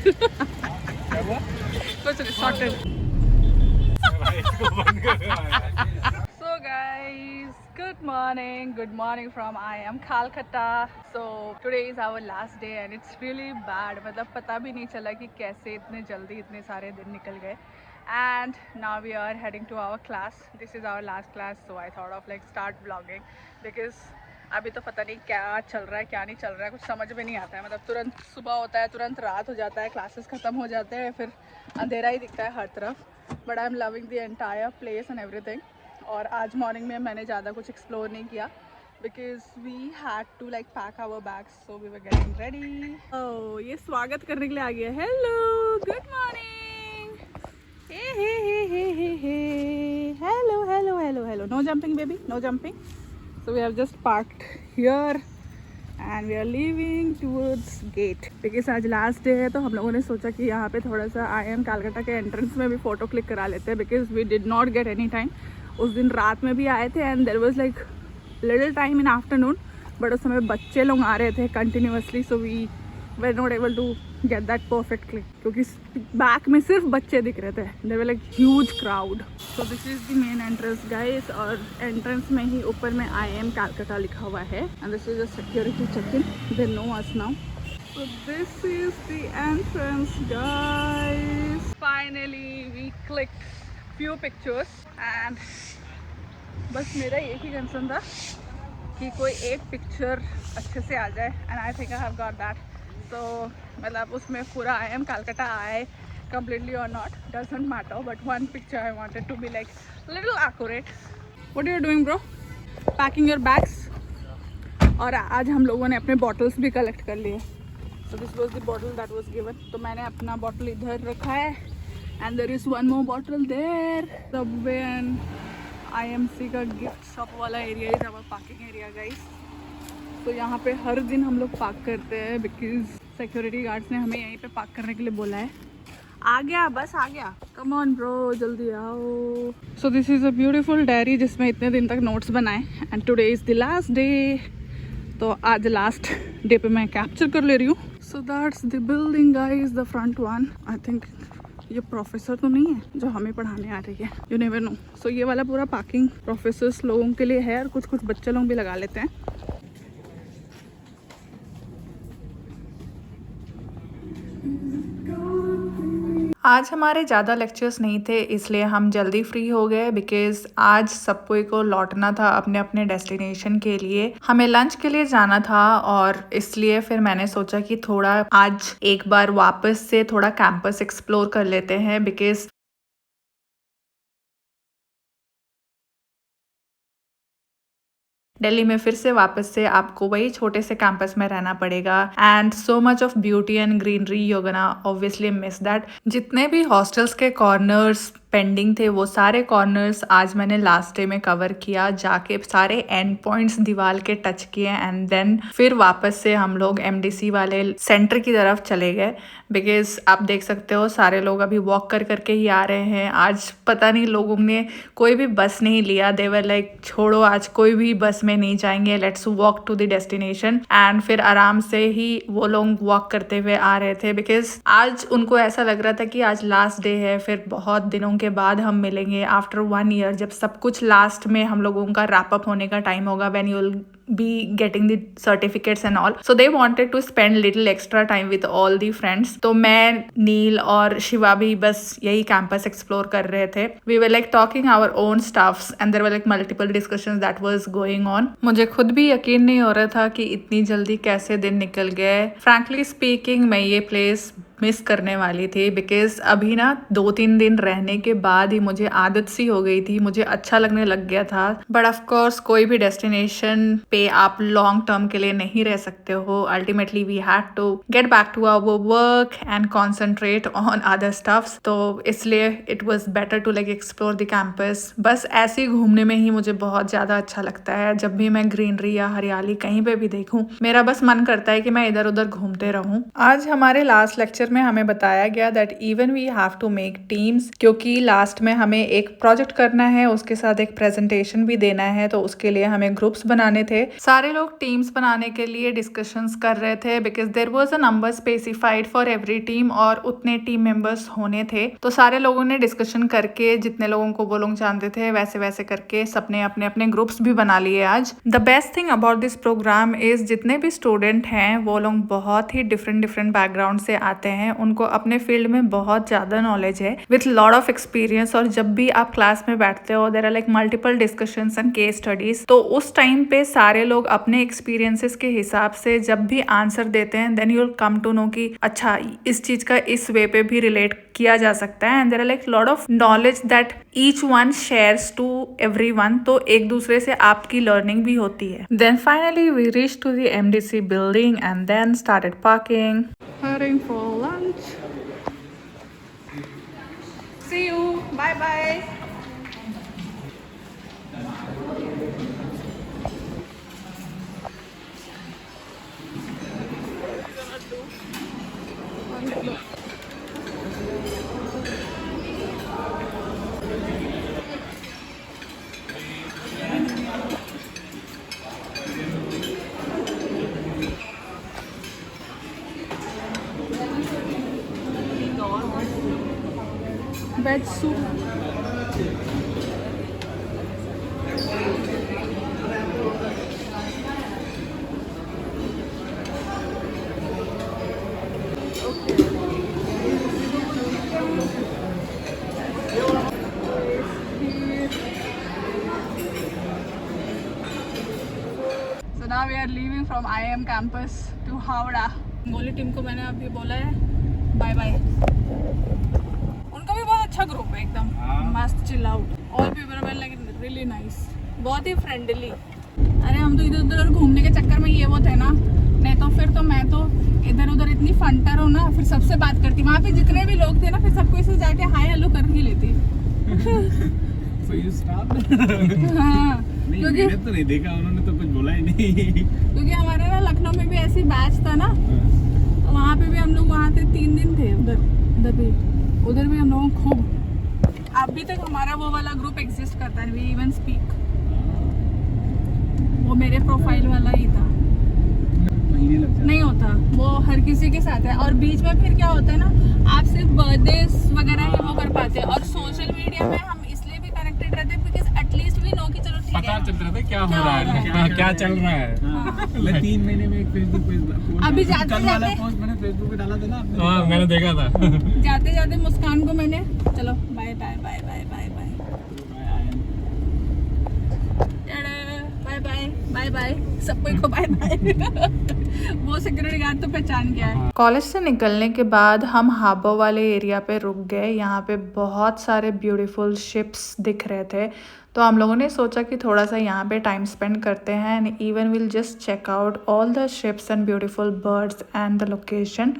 कुछ नहीं sorted. So guys, good morning from I am Calcutta. So today is our last day and it's really bad. मतलब पता भी नहीं चला कि कैसे इतने जल्दी इतने सारे दिन निकल गए. And now we are heading to our class. This is our last class, so I thought of like start vlogging because अभी तो पता नहीं क्या चल रहा है क्या नहीं चल रहा है, कुछ समझ में नहीं आता है. मतलब तुरंत सुबह होता है, तुरंत रात हो जाता है, क्लासेस ख़त्म हो जाते हैं, फिर अंधेरा ही दिखता है हर तरफ. But I am loving the entire place and everything. और आज मॉर्निंग में मैंने ज़्यादा कुछ एक्सप्लोर नहीं किया because we had to like pack our bags, so we were getting ready. ओह, ये स्वागत करने के लिए आ गया. Hello, good morning. Hello hello hello hello. No jumping baby, no jumping. So we have just parked here and we are leaving towards gate because आज last day है, तो हम लोगों ने सोचा कि यहाँ पे थोड़ा सा आई एम कलकत्ता के एंट्रेंस में भी फ़ोटो क्लिक करा लेते हैं because we did not get any time. उस दिन रात में भी आए थे and there was like little time in afternoon, but उस समय बच्चे लोग आ रहे थे continuously, so we were not able to get that perfect click क्योंकि बैक में सिर्फ बच्चे दिख रहे थे. There were like huge crowd. So this is the main entrance guys, और entrance में ही ऊपर में I am Calcutta लिखा हुआ है and this is a security check-in. They know us now. So this is the entrance guys. Finally we clicked few pictures and बस मेरा एक ही कंसर्न था कि कोई एक पिक्चर अच्छे से आ जाए and I think I have got that. So मतलब उसमें पूरा I am Calcutta आए completely or not doesn't matter, but one picture I wanted to be like little accurate. What are you doing bro? Packing your bags. और आज हम लोगों ने अपने bottles भी collect कर लिए. So this was the bottle that was given. तो मैंने अपना bottle इधर रखा है and there is one more bottle there. Subway and IMC का gift shop वाला area is our parking area guys. तो यहाँ पे हर दिन हम लोग पार्क करते हैं बिकॉज सिक्योरिटी गार्ड्स ने हमें यहीं पे पार्क करने के लिए बोला है. आ गया, बस आ गया. कम ऑन ब्रो, जल्दी आओ. So this is a beautiful diary जिसमें इतने दिन तक नोट्स बनाए and today is the last day. तो आज लास्ट डे पे मैं कैप्चर कर ले रही हूँ. So that's the building guys, the front one. I think ये प्रोफेसर तो नहीं है जो हमें पढ़ाने आ रही है, यू नेवर नो. सो ये वाला पूरा पार्किंग प्रोफेसर्स लोगों के लिए है और कुछ कुछ बच्चे लोग भी लगा लेते हैं. आज हमारे ज़्यादा लेक्चर्स नहीं थे इसलिए हम जल्दी फ्री हो गए बिकॉज आज सबको को लौटना था अपने अपने डेस्टिनेशन के लिए. हमें लंच के लिए जाना था और इसलिए फिर मैंने सोचा कि थोड़ा आज एक बार वापस से थोड़ा कैंपस एक्सप्लोर कर लेते हैं बिकॉज दिल्ली में फिर से वापस से आपको वही छोटे से कैंपस में रहना पड़ेगा and so much of beauty and greenery you gonna obviously miss that. जितने भी हॉस्टल्स के कॉर्नर्स पेंडिंग थे वो सारे कॉर्नर्स आज मैंने लास्ट डे में कवर किया, जाके सारे एंड पॉइंट्स दीवार के टच किए एंड देन फिर वापस से हम लोग MDC वाले सेंटर की तरफ चले गए बिकॉज आप देख सकते हो सारे लोग अभी वॉक कर करके ही आ रहे हैं. आज पता नहीं लोगों ने कोई भी बस नहीं लिया. दे वर लाइक छोड़ो आज कोई भी बस में नहीं जाएंगे, let's walk to the destination. And फिर आराम से ही वो लोग वॉक करते हुए आ रहे थे बिकॉज आज उनको ऐसा लग रहा था कि आज लास्ट डे है, फिर बहुत दिनों के बाद हम मिलेंगे आफ्टर 1 year जब सब कुछ लास्ट में हम लोगों का रैप अप होने का टाइम होगा when you will be getting the certificates and all. So they wanted to spend little extra time with all the friends. तो मैं, नील और शिवा भी बस यही कैंपस एक्सप्लोर कर रहे थे. We were like talking our own stuffs and there were like multiple discussions that was going on. मुझे खुद भी यकीन नहीं हो रहा था कि इतनी जल्दी कैसे दिन निकल गए. Frankly speaking मैं ये प्लेस मिस करने वाली थी बिकॉज अभी ना 2-3 दिन रहने के बाद ही मुझे आदत सी हो गई थी, मुझे अच्छा लगने लग गया था. बट ऑफ कोर्स कोई भी डेस्टिनेशन पे आप लॉन्ग टर्म के लिए नहीं रह सकते हो. Ultimately we had to get back to our work and concentrate on other stuffs. तो इसलिए it was better to like explore the campus. बस ऐसे ही घूमने में ही मुझे बहुत ज़्यादा अच्छा लगता है. जब भी मैं ग्रीनरी या हरियाली कहीं पे भी देखूँ मेरा बस मन करता है कि मैं इधर उधर घूमते रहूँ. आज हमारे लास्ट लेक्चर लेक्चर में हमें बताया गया that even we have to make teams, क्योंकि लास्ट में हमें एक प्रोजेक्ट करना है, उसके साथ एक प्रेजेंटेशन भी देना है, तो उसके लिए हमें ग्रुप्स बनाने थे। सारे लोग टीम्स बनाने के लिए डिस्कशंस कर रहे थे because there was a number specified for every team और उतने टीम मेंबर्स होने थे। तो सारे लोगों ने डिस्कशन करके जितने लोगों को वो लोग जानते थे वैसे वैसे करके सबने अपने अपने ग्रुप्स भी बना लिए आज। The best thing about this program is जितने भी स्टूडेंट हैं वो लोग बहुत ही डिफरेंट बैकग्राउंड से आते हैं, उनको अपने फील्ड में बहुत ज्यादा नॉलेज है विथ लॉट ऑफ एक्सपीरियंस। और जब भी आप क्लास में बैठते हो there are like multiple discussions and case studies, तो उस टाइम पे सारे लोग अपने एक्सपीरियंसेस के हिसाब से जब भी आंसर देते हैं then you will come to know कि अच्छा इस चीज का इस वे पे भी रिलेट किया जा सकता है। And there are like lot of knowledge that each one shares to everyone, तो एक दूसरे से आपकी लर्निंग भी होती है। Then finally we reach to the MDC building and then started parking, heading for lunch. See you, bye bye. Veg soup. So now we are leaving from IIM campus to Howrah. गोली team को मैंने अभी बोला है bye bye. उनका भी बहुत अच्छा ग्रुप है, एकदम मस्त chill out. All people are like really nice, बहुत ही फ्रेंडली। अरे हम तो इधर उधर घूमने के चक्कर में ये वो थे ना, नहीं तो फिर तो मैं तो इधर उधर इतनी फंटर हूँ ना, फिर सबसे बात करती। वहाँ पे जितने भी लोग थे ना फिर सबको इसे जाके हाय हेलो कर ही लेती। So you stopped? हाँ, नहीं, क्योंकि मैंने तो नहीं देखा, उन्होंने तो कुछ बोला ही नहीं। क्योंकि हमारे ना लखनऊ में भी ऐसी बैच था ना, तो वहाँ पे भी हम लोग वहाँ थे 3 दिन थे। उधर भी हम लोगों को खूब, अभी तक हमारा वो वाला ग्रुप एग्जिस्ट करता है, वी इवन स्पीक। वो मेरे प्रोफाइल वाला ही था, नहीं होता वो हर किसी के साथ है। और बीच में फिर क्या होता है ना, आप सिर्फ बर्थडेज वगैरह ही वो कर पाते हैं। और सोशल मीडिया में हम इसलिए भी कनेक्टेड रहते हैं बिकॉज एटलीस्ट वी नो कि चलो ठीक है, पता चल रहा था क्या हो रहा है, क्या चल रहा है। मैं 3 महीने में एक फेसबुक पेज अभी जाते कल वाला जाते पोस्ट मैंने फेसबुक पे डाला था ना आपने। हाँ मैंने देखा था। जाते जाते मुस्कान को मैंने चलो bye bye bye bye bye bye bye bye bye bye सबको को बाय बाय। वो सिक्योरिटी गार्ड तो पहचान गया है। कॉलेज से निकलने के बाद हम हार्बर वाले एरिया पे रुक गए। यहाँ पे बहुत सारे ब्यूटीफुल शिप्स दिख रहे थे, तो हम लोगों ने सोचा कि थोड़ा सा यहाँ पे टाइम स्पेंड करते हैं and even will just check out all the ships and beautiful birds and the location.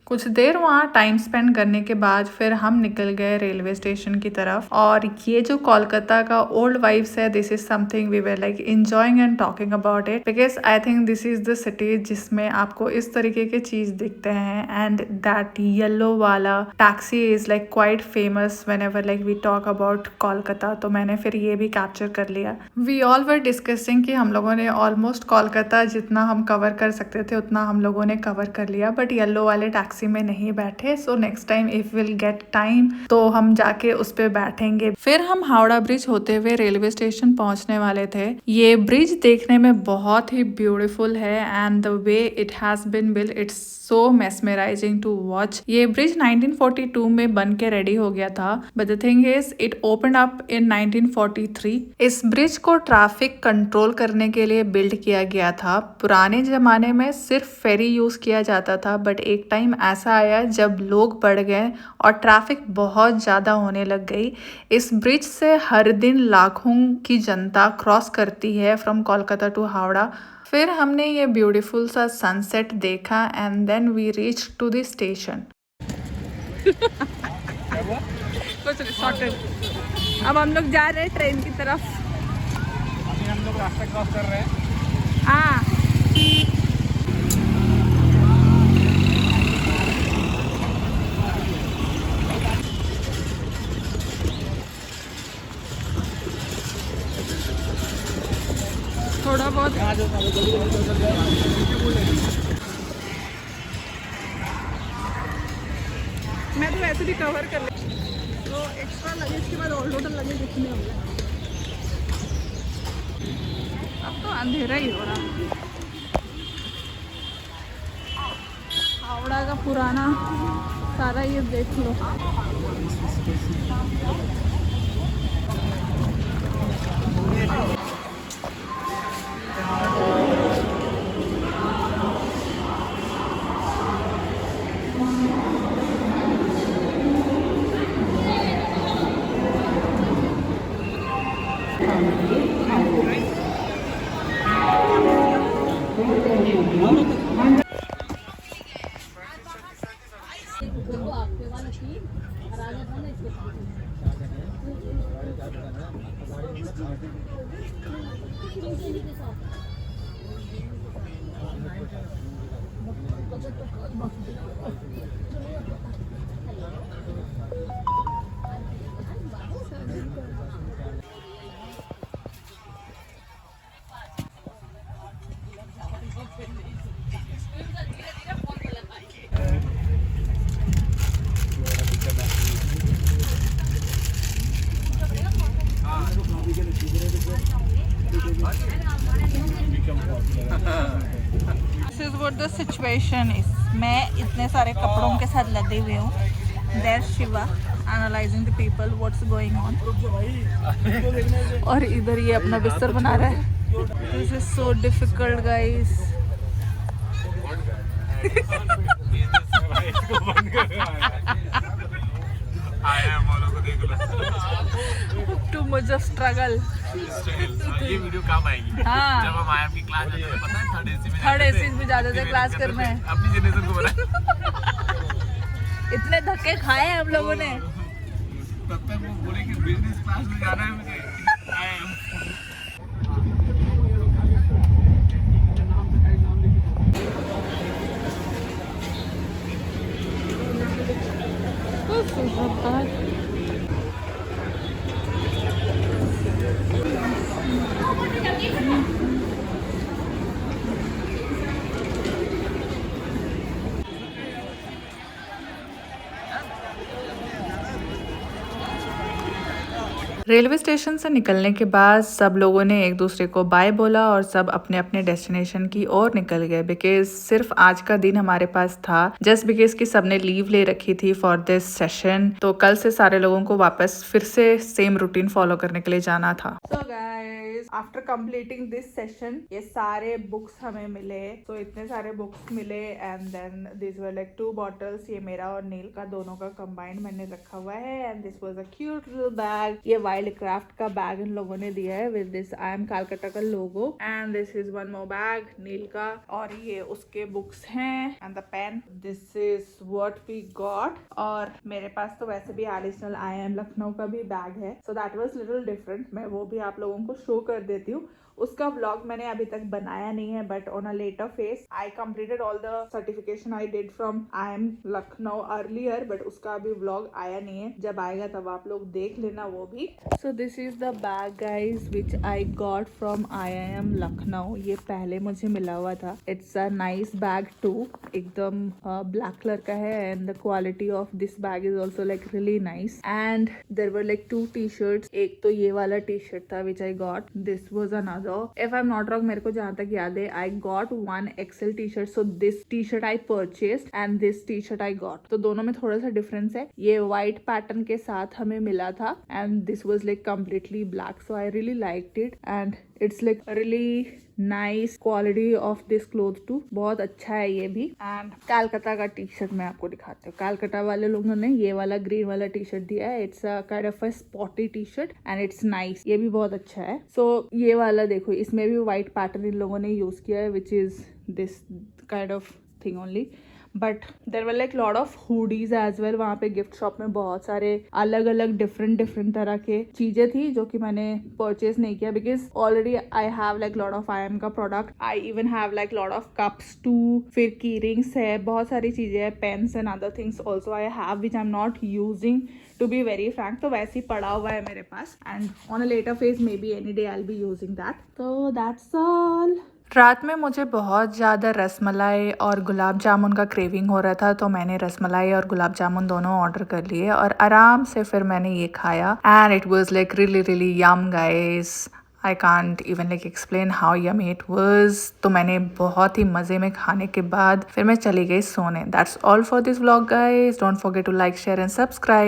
कुछ देर वहाँ टाइम स्पेंड करने के बाद फिर हम निकल गए रेलवे स्टेशन की तरफ। और ये जो कोलकाता का ओल्ड वाइब्स है, this is something we were like enjoying and talking about it because I think this is the city जिसमें आपको इस तरीके के चीज दिखते हैं। एंड दैट येलो वाला taxi is like quite famous whenever like we talk about Kolkata, तो मैंने फिर ये भी कैप्चर कर लिया। वी ऑल वर डिस्कसिंग कि हम लोगों ने ऑलमोस्ट कोलकाता जितना हम कवर कर सकते थे उतना हम लोगों ने कवर कर लिया, बट येलो वाले टैक्सी में नहीं बैठे। So next time if will get time तो हम जाके उस पे बैठेंगे। फिर हम हावड़ा ब्रिज होते हुए रेलवे स्टेशन पहुंचने वाले थे। ये ब्रिज देखने में बहुत ही ब्यूटीफुल है and the way it has been built it's so mesmerising to watch. ये ब्रिज 1942 में बन के रेडी हो गया था, but the thing is it open up in 1943। इस ब्रिज को ट्रैफिक कंट्रोल करने के लिए बिल्ड किया गया था। पुराने जमाने में सिर्फ फेरी यूज किया जाता था, बट एक टाइम ऐसा आया जब लोग बढ़ गए और ट्रैफिक बहुत ज़्यादा होने लग गई। इस ब्रिज से हर दिन लाखों की जनता क्रॉस करती है फ्रॉम कोलकाता टू हावड़ा। फिर हमने ये ब्यूटीफुल सा सनसेट देखा and then we reach to the station. अब हम लोग जा रहे हैं ट्रेन की तरफ। हम लोग रास्ता क्रॉस कर रहे हैं। हाँ थोड़ा बहुत मैं तो वैसे भी कवर कर ले तो एक्स्ट्रा लगेज के बाद और टोटल लगेज कितने हो गए। अब तो अंधेरा ही हो रहा। हावड़ा का पुराना सारा ये देख लो। This is what the situation is. मैं इतने सारे कपड़ों के साथ लदे हुए हूँ. There's Shiva analyzing the people, what's going on. और इधर ये अपना बिस्तर बना रहा है. This is so difficult, guys. Too much of struggle. ये वीडियो काम आएगी। हाँ. जब हम आईएम की क्लास जाते थे, पता है थर्ड एसी में जाते थे क्लास करने. अपनी जनरेशन को बना। इतने धक्के खाए हम लोगों ने. तब तक वो बोले कि बिजनेस क्लास में जाना है मुझे। IIM रेलवे स्टेशन से निकलने के बाद सब लोगों ने एक दूसरे को बाय बोला और सब अपने अपने डेस्टिनेशन की ओर निकल गए बिकॉज सिर्फ आज का दिन हमारे पास था जस्ट बिकॉज कि सबने लीव ले रखी थी फॉर दिस सेशन। तो कल से सारे लोगों को वापस फिर से सेम रूटीन फॉलो करने के लिए जाना था। So guys after completing this session ये सारे बुक्स हमें मिले। तो इतने सारे बुक्स मिले and then this were like 2 bottles. ये मेरा और नील का दोनों का कंबाइंड मैंने रखा हुआ है and this was a cute little bag. ये वाइल्ड क्राफ्ट का बैग इन लोगों ने दिया है विद दिस IIM कलकत्ता का logo and this is one more bag Neel का और ये उसके बुक्स हैं and the pen. This is what we got. और मेरे पास तो वैसे भी एडिशनल IIM लखनऊ का भी बैग है so that was little different. मैं वो भी आप लोगों को शो कर देती हूँ। उसका व्लॉग मैंने अभी तक बनाया नहीं है but on a later phase I completed all the certification I did from IIM Lucknow earlier but उसका अभी व्लॉग आया नहीं है। जब आएगा तब आप लोग देख लेना वो भी। So this is the bag guys which I got from IIM Lucknow. ये पहले मुझे मिला हुआ था। It's a nice bag too. एकदम ब्लैक कलर का है and the quality of this bag is also like really nice and there were like 2 T-shirts. एक तो ये वाला टी-शर्ट था which I got. This was another. If I'm not wrong, मेरे को जहाँ तक याद है I got 1 XL t-shirt. So this t-shirt I purchased and this t-shirt I got. तो दोनों में थोड़ा सा डिफरेंस है। ये white pattern के साथ हमें मिला था and this was like completely black. So I really liked it and it's like really nice quality of this clothes too. बहुत अच्छा है ये भी। एंड कलकत्ता का टी शर्ट मैं आपको दिखाती हूँ। कलकत्ता वाले लोगों ने ये वाला ग्रीन वाला टी शर्ट दिया है। It's a kind of a spotty T shirt and it's nice. ये भी बहुत अच्छा है। सो ये वाला देखो इसमें भी व्हाइट पैटर्न इन लोगों ने यूज किया है which is this kind of thing only but there were like lot of hoodies as well. वहाँ पे गिफ्ट शॉप में बहुत सारे अलग अलग डिफरेंट तरह के चीजें थी जो कि मैंने परचेज नहीं किया because already I have like lot of IM का product. I even have like lot of cups too. फिर की रिंग्स है, बहुत सारी चीजें है, pens and other things also I have which I am not using to be very frank. तो वैसे ही पड़ा हुआ है मेरे पास and on a later phase maybe any day I will be using that. तो दैट्स ऑल. रात में मुझे बहुत ज़्यादा रसमलाई और गुलाब जामुन का क्रेविंग हो रहा था तो मैंने रसमलाई और गुलाब जामुन दोनों ऑर्डर कर लिए और आराम से फिर मैंने ये खाया and it was like really yum guys. I can't even like explain how yummy it was. तो मैंने बहुत ही मज़े में खाने के बाद फिर मैं चली गई सोने. That's all for this vlog guys. Don't forget to like share and subscribe.